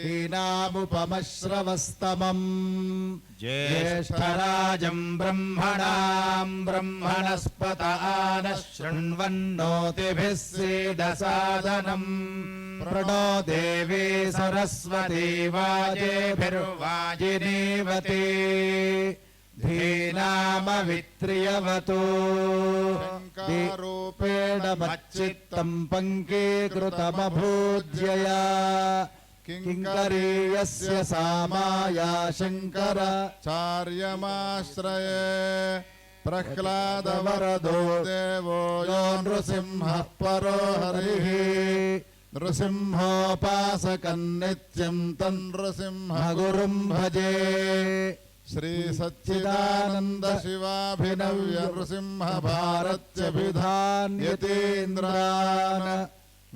ीनामुपमश्रवस्तमम् ज्येष्ठराजम् ब्रह्मणाम् ब्रह्मणस्पत आनः शृण्वन्नोतिभिः सीदसादनम् प्रणो देवी सरस्वती वाजेभिर्वाजिनीवती धीनामवित्रियवतु रूपेण मच्चित्तम् पङ्कीकृतमभूज्यया किङ्करीयस्य सामाया शङ्कराचार्यमाश्रये प्रह्लादवरदो देवो यो नृसिंहः परो हरिः नृसिंहोपासकम् नित्यम् तन् नृसिंहगुरुम् भजे श्री सच्चिदानंद शिवाभिनव्य नृसिंह भारत्यभिधान्यतीन्द्रान्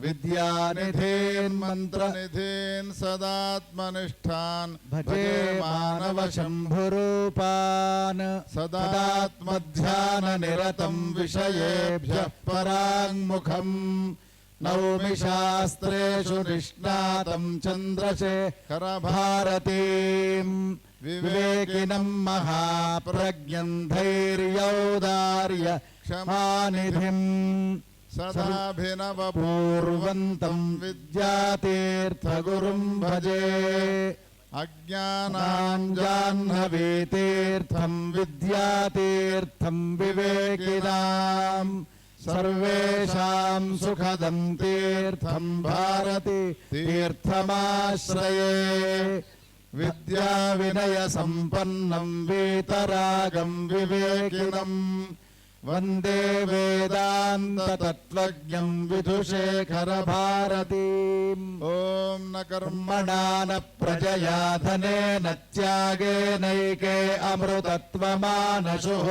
विद्यानिधीन् मन्त्रनिधीन् सदात्मनिष्ठान् भजे मानव शम्भुरूपान् सदात्मध्याननिरतं विषयेभ्यः पराङ्मुखम् नौमि शास्त्रेषु निष्णातं चन्द्रशेखर भारतीम् विवेकिनं महाप्रज्ञं धैर्यौदार्य क्षमानिधिं सदाभिनवपूर्वन्तं विद्यातीर्थगुरुं भजे अज्ञानाञ्जाह्नवीतीर्थं विद्यातीर्थं विवेकिनां सर्वेषां सुखदं तीर्थं भारती तीर्थमाश्रये विद्या विनय संपन्नं वीतरागं विवेकिनं वन्दे वेदान्त तत्त्वज्ञं विधुशेखर भारतीम् ॐ न कर्मणा न प्रजया धनेन त्यागेनैके अमृतत्वमानशुः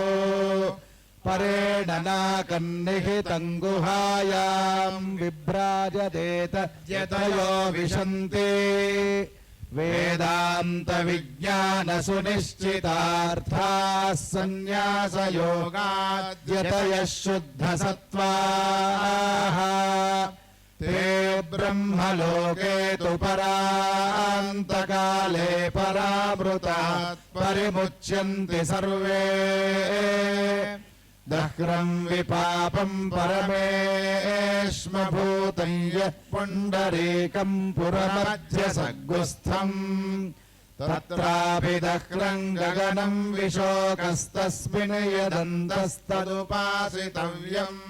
परेण नाकन्निहितं गुहायां विभ्राजदेत यतयो विशन्ति वेदांत विज्ञान सुनिश्चितार्थाः संन्यासयोगाद्यतयः शुद्धसत्त्वाः ते ब्रह्मलोके तु परान्तकाले परामृतात् परिमुच्यन्ति सर्वे दह्रं विपापं परमेश्मभूतं यः पुण्डरीकं पुरमध्यसग्गुस्थम् तत्रापि दह्रं गगनं विशोकस्तस्मिन् यदन्तस्तदुपासितव्यम्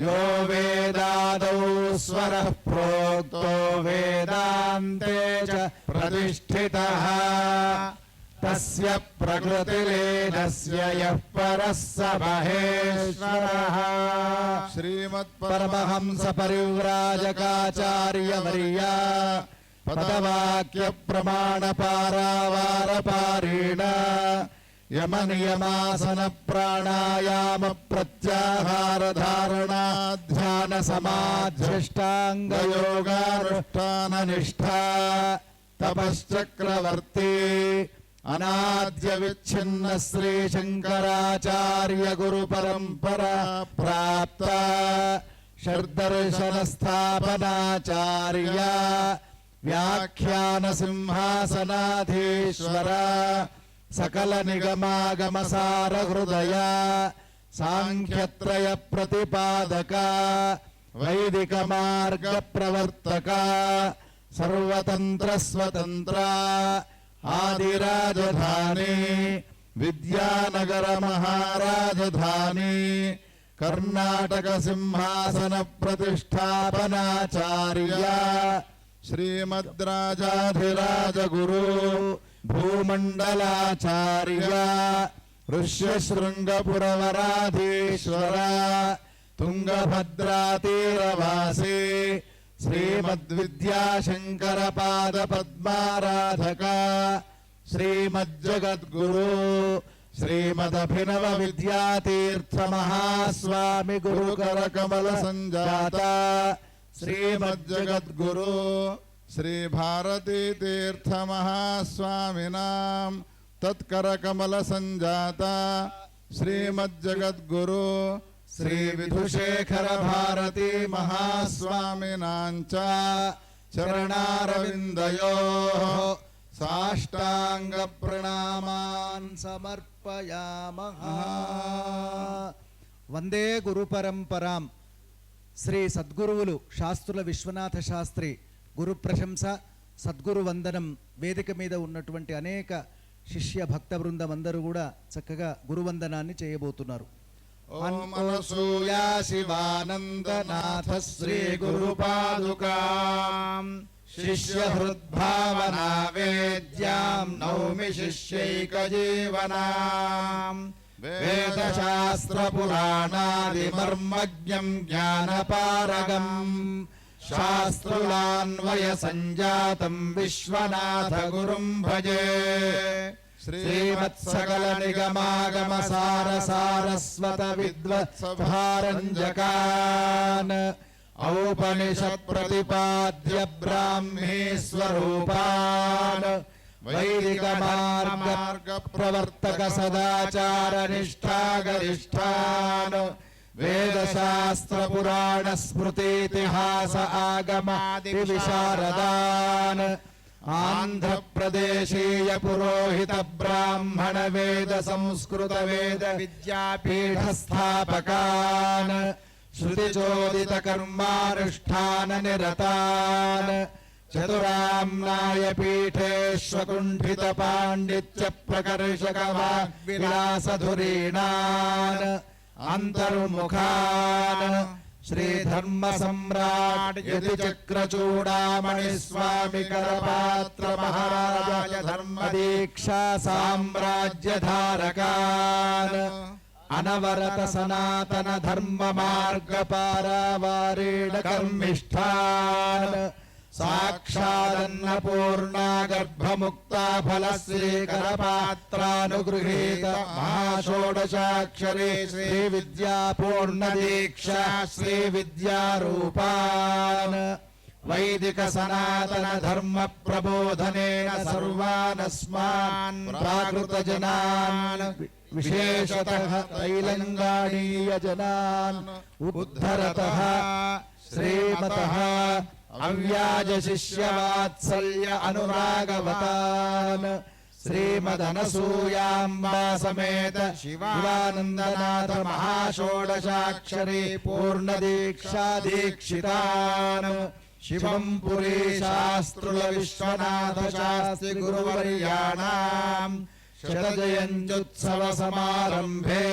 यो वेदादौ स्वरः प्रोक्तो वेदान्ते च प्रतिष्ठितः तस्य प्रकृतिलीनस्य यः परः स महेश्वरः श्रीमत्परमहंस परिव्राजकाचार्यवर्या पदवाक्य प्रमाण पारावारपारेण यमनियमासन प्राणायाम प्रत्याहार धारणा ध्यान समाधिष्टांग योगानुष्ठान निष्ठा तपश्चक्रवर्ती अनाद्य विच्छिन्न श्री शंकराचार्य गुरु परंपरा प्राप्त षड्दर्शन स्थापनाचार्य व्याख्यान सिंहासनाधीश्वर सकल निगमागम सार हृदय सांख्यत्रय प्रतिपादक वैदिक मार्ग प्रवर्तक सर्वतंत्र स्वतंत्र आदिराजधानी विद्यानगर महाराजधानी कर्नाटक सिंहासन प्रतिष्ठापनाचार्य श्रीमद्राजाधिराज गुरु भूमंडलाचार्य ऋष्यशृंगपुरवराधीश्वर तुंगभद्रातीरवासी श्रीमद्विद्याशंकर पाद पद्माराधक श्रीमज्जगद्गुरु श्रीमदभिनव विद्यातीर्थ महास्वामी गुरुकर कमल संजाता श्रीमज्जगद्गुरु श्री भारती तीर्थ महास्वामिनां तत्कर कमल संजाता श्रीमज्जगद्गुरु श्री विधुशेखर भारती महास्वामिनां च చరణారవిందయోః సాష్టాంగ ప్రణామాన్ సమర్పయామః. వందే గురు పరంపరాం. శ్రీ సద్గురువులు శాస్త్రుల విశ్వనాథ శాస్త్రి గురు ప్రశంస సద్గురు వందనం వేదిక మీద ఉన్నటువంటి అనేక శిష్య భక్త బృందం అందరూ కూడా చక్కగా గురువందనాన్ని చేయబోతున్నారు. ఓం అనసూయా శివానందనాథ శ్రీ గురు పాదుకాం శిష్య హృద్భావనా వేద్యాం నౌమి శిష్యైక జీవనాం వేదశాస్త్ర పురాణాది మర్మజ్ఞం జ్ఞానపారగం శాస్త్రులాన్వయ సంజాతం విశ్వనాథ గురుం భజే. శ్రీమత్సకల నిగమాగమ సార సారస్వత విద్వత్సభారంజకాన్ ఔపనిషత్ ప్రతిపాద్య బ్రాహ్మీ స్వరూపాన్ వైదిక మార్గ ప్రవర్తక సదాచార నిష్ఠాగరిష్టాన్ వేదశాస్త్ర పురాణ స్మృతితిహాస ఆగమాది విశారదాన్ ఆంధ్రప్రదేశీయ పురోహిత బ్రాహ్మణ వేద సంస్కృత వేద విద్యాపీఠ స్థాపకాన్ శృతిచోదిత కర్మానుష్ఠాన నిరతాన్ చతురామ్నాయ పీఠేష్వకుంఠిత పాండిత్య ప్రకర్షక విలాసధురీణాన్ అంతర్ముఖాన్ శ్రీ ధర్మ సమ్రాట్ యతి చక్రచూడామణి స్వామి కరపాత్ర మహారాజ ధర్మ దీక్షా సామ్రాజ్య ధారకాన్ అనవరత సనాతన ధర్మ మార్గ పారావారేణ కర్మిష్ఠాన్ సాక్షాదన్నపూర్ణా గర్భముక్తా ఫల శ్రీకర పాత్రానుగృహీత మహాషోడశాక్షరీ శ్రీ విద్యా పూర్ణ దీక్షా శ్రీ విద్యారూపాన్ వైదిక సనాతన ధర్మ ప్రబోధనేన సర్వానస్మాన్ ప్రాకృత జనాన్ విశేషతః తైలంగాణీయ జనాన్ ఉద్ధరతః శ్రీమతః అవ్యాజ శిష్యవాత్సల్య అనురాగవతాన్ శ్రీమదనసూయాంబా సమేత శివానందనాథ మహాషోడశాక్షరీ పూర్ణ దీక్షా దీక్షితాన్ శివం పురీ శాస్త్రుల విశ్వనాథ శాస్త్రి గురువర్యాణాం శతజయంత్యుత్సవ సమారంభే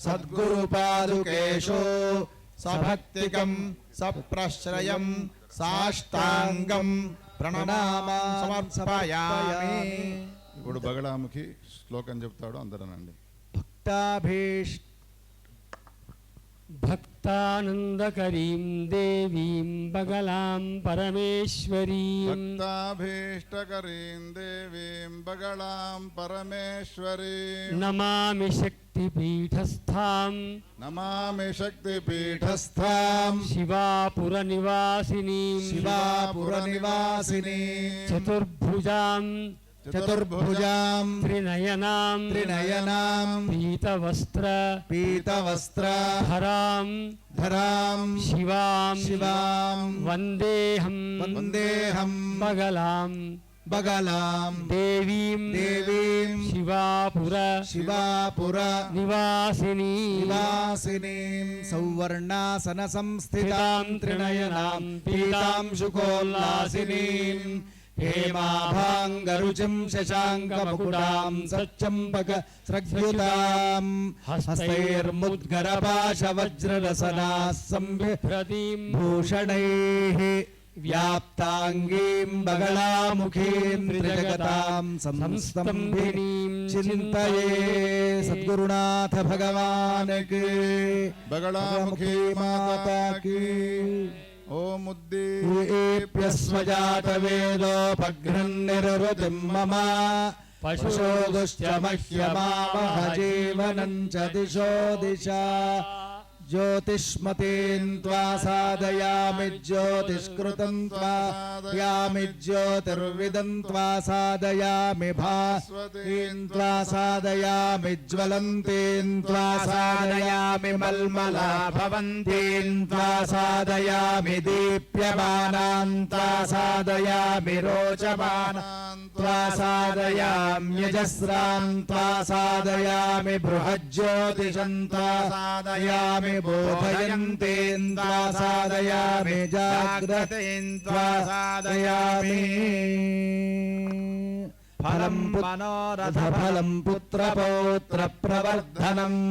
సద్గురు పాదుకేషు సభక్తికం సప్రశ్రయం సాష్టాంగం ప్రణామాన్ సమర్పయామి. ఇప్పుడు బగళాముఖి శ్లోకం చెప్తాడు, అందరనండి. భక్తానందకరీం దేవీం బగళాం పరమేశ్వరీం భక్తాభీష్టకరీం దేవీం బగళాం పరమేశ్వరీం నమామి శక్తిపీఠస్థాం నమామి శక్తిపీఠస్థాం శివాపుర నివాసినీం శివాపుర నివాసిని చతుర్భుజాం చతుర్భుజాం త్రినయనాం త్రినయనాం పీతవస్త్ర పీతవస్త్ర ధరాం ధరాం శివాం శివాం వందేహం వందేహం బగళాం బగళాం దేవీం దేవీం శివాపుర శివాపుర నివాసినీం నివాసినీం సౌవర్ణాసన సంస్థితాం త్రినయనాం పీతాం శుకోల్లాసినీం హేమాభాంగరుచిం శశాంకమకుటాం సచ్చంబక స్రగ్యుతాం హస్తైర్ముద్గరపాశవజ్రరసనాः సంవిభ్రతీం భూషణైః వ్యాప్తాంగీం బగళాముఖీం త్రిజగతాం సంస్తంభినీం చింతయే. సద్గురునాథ భగవాన్ కీ బగళాముఖి మాతా కీ. ఓం ఉద్దీప్యస్వజాత వేదోపఘ్నన్నిరుతిం మమ పశోదుశ్చ మహ్యమావహ జీవనం చ దిశో దిశ ज्योतिष्मतीं त्वा साधयामि ज्योतिष्कृतं त्वा यामि ज्योतिर्विदं त्वा साधयामि भास्वतीं त्वा साधयामि ज्वलन्तीं त्वा साधयामि मल्मला भवन्तीं त्वा साधयामि दीप्यमानां त्वा साधयामि रोचमानां त्वा साधयाम्यजस्रां त्वा साधयामि बृहज्ज्योतिषं त्वा साधयामि बोधयन्तीं त्वा साधयामि जाग्रतीं त्वा साधयामि फलं मनोरथफलं पुत्रपौत्रप्रवर्धनम्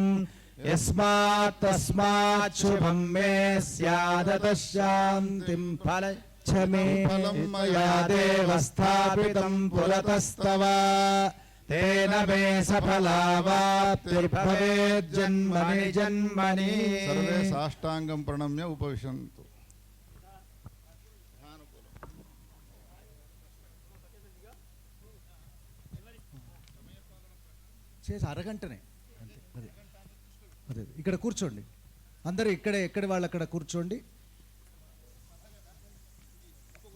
यस्मात् तस्मात् शुभं मे स्यादतः शान्तिं फलच्छ मे मया देव स्थापितं पुरतस्तव तेन मे सफलावाप्तिर्भवेज्जन्मनि जन्मनि सर्वे साष्टांगं प्रणम्य उपविशन्तु చేసి అరగంటనే అంతే అదే అదే ఇక్కడ కూర్చోండి అందరూ ఎక్కడ వాళ్ళు అక్కడ కూర్చోండి